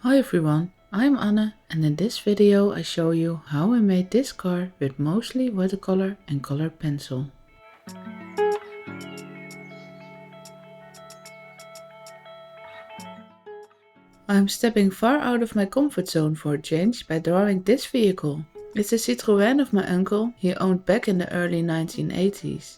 Hi everyone, I'm Anne and in this video I show you how I made this car with mostly watercolor and colored pencil. I'm stepping far out of my comfort zone for a change by drawing this vehicle. It's a Citroën of my uncle he owned back in the early 1980s.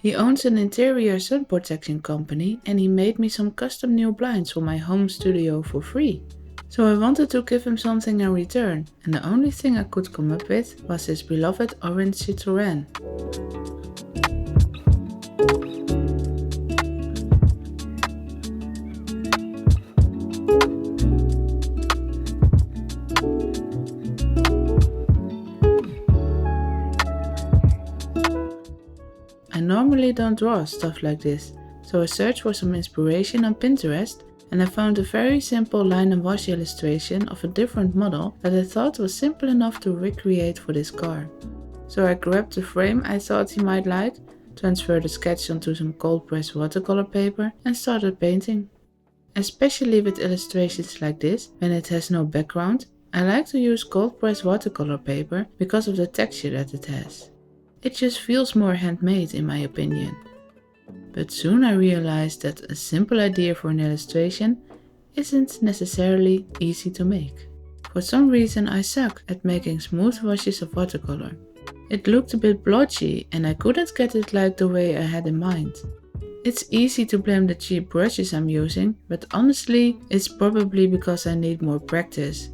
He owns an interior sun protection company and he made me some custom new blinds for my home studio for free. So I wanted to give him something in return, and the only thing I could come up with was his beloved orange Citroën. I normally don't draw stuff like this, so I searched for some inspiration on Pinterest and I found a very simple line and wash illustration of a different model that I thought was simple enough to recreate for this car. So I grabbed the frame I thought he might like, transferred the sketch onto some cold pressed watercolor paper and started painting. Especially with illustrations like this, when it has no background, I like to use cold pressed watercolor paper because of the texture that it has. It just feels more handmade in my opinion. But soon I realized that a simple idea for an illustration isn't necessarily easy to make. For some reason I suck at making smooth washes of watercolor. It looked a bit blotchy and I couldn't get it like the way I had in mind. It's easy to blame the cheap brushes I'm using, but honestly it's probably because I need more practice.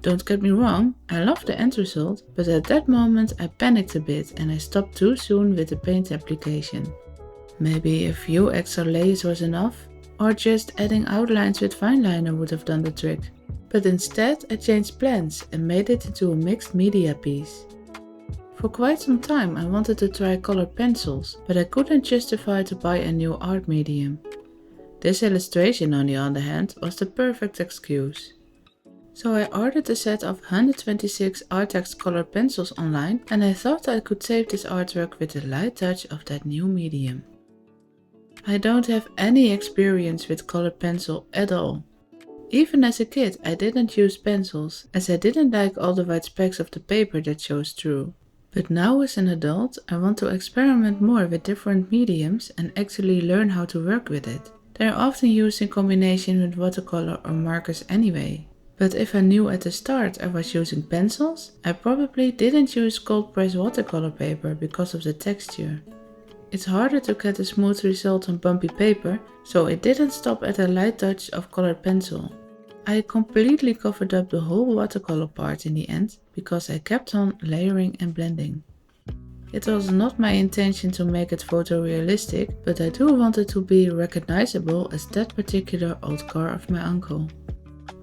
Don't get me wrong, I love the end result, but at that moment I panicked a bit and I stopped too soon with the paint application. Maybe a few extra layers was enough, or just adding outlines with fineliner would have done the trick. But instead I changed plans and made it into a mixed media piece. For quite some time I wanted to try colored pencils, but I couldn't justify to buy a new art medium. This illustration on the other hand was the perfect excuse. So I ordered a set of 126 Arrtx colored pencils online and I thought I could save this artwork with a light touch of that new medium. I don't have any experience with colored pencil at all. Even as a kid I didn't use pencils as I didn't like all the white specks of the paper that shows through. But now as an adult I want to experiment more with different mediums and actually learn how to work with it. They are often used in combination with watercolor or markers anyway. But if I knew at the start I was using pencils, I probably didn't use cold pressed watercolor paper because of the texture. It's harder to get a smooth result on bumpy paper, so it didn't stop at a light touch of colored pencil. I completely covered up the whole watercolor part in the end because I kept on layering and blending. It was not my intention to make it photorealistic, but I do want it to be recognizable as that particular old car of my uncle.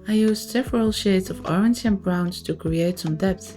I used several shades of orange and browns to create some depth.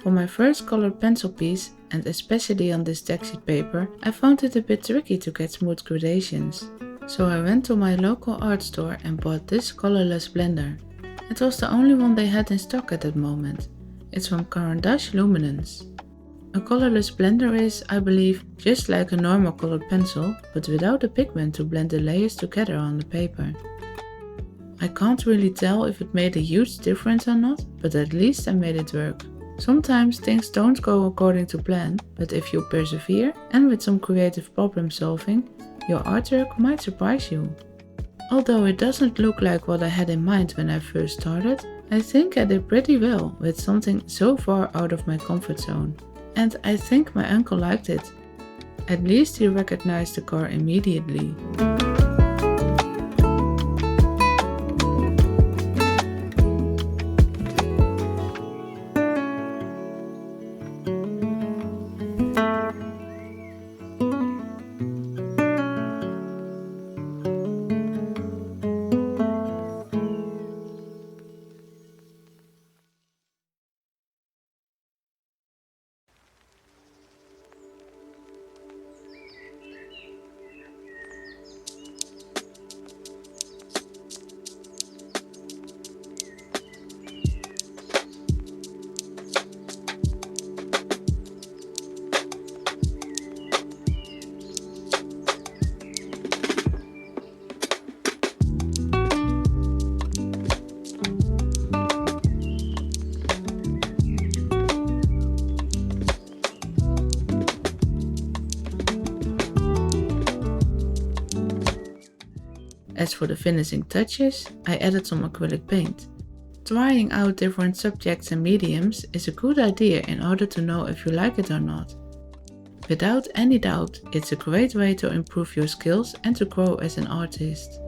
For my first colored pencil piece, and especially on this textured paper, I found it a bit tricky to get smooth gradations. So I went to my local art store and bought this colorless blender. It was the only one they had in stock at that moment. It's from Caran Luminance. A colorless blender is, I believe, just like a normal colored pencil, but without a pigment to blend the layers together on the paper. I can't really tell if it made a huge difference or not, but at least I made it work. Sometimes things don't go according to plan, but if you persevere and with some creative problem solving, your artwork might surprise you. Although it doesn't look like what I had in mind when I first started, I think I did pretty well with something so far out of my comfort zone. And I think my uncle liked it. At least he recognized the car immediately. As for the finishing touches, I added some acrylic paint. Trying out different subjects and mediums is a good idea in order to know if you like it or not. Without any doubt, it's a great way to improve your skills and to grow as an artist.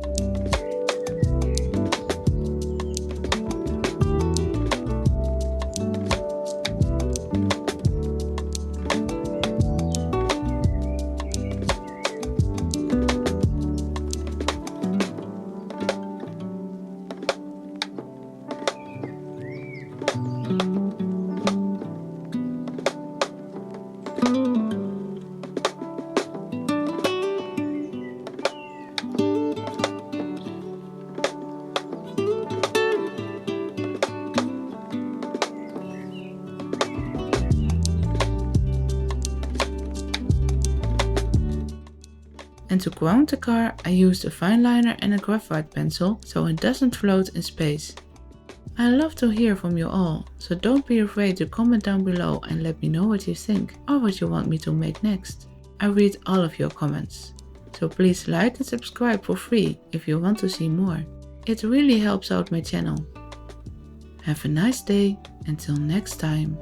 And to ground the car, I used a fineliner and a graphite pencil so it doesn't float in space. I love to hear from you all, so don't be afraid to comment down below and let me know what you think or what you want me to make next. I read all of your comments. So please like and subscribe for free if you want to see more. It really helps out my channel. Have a nice day, until next time.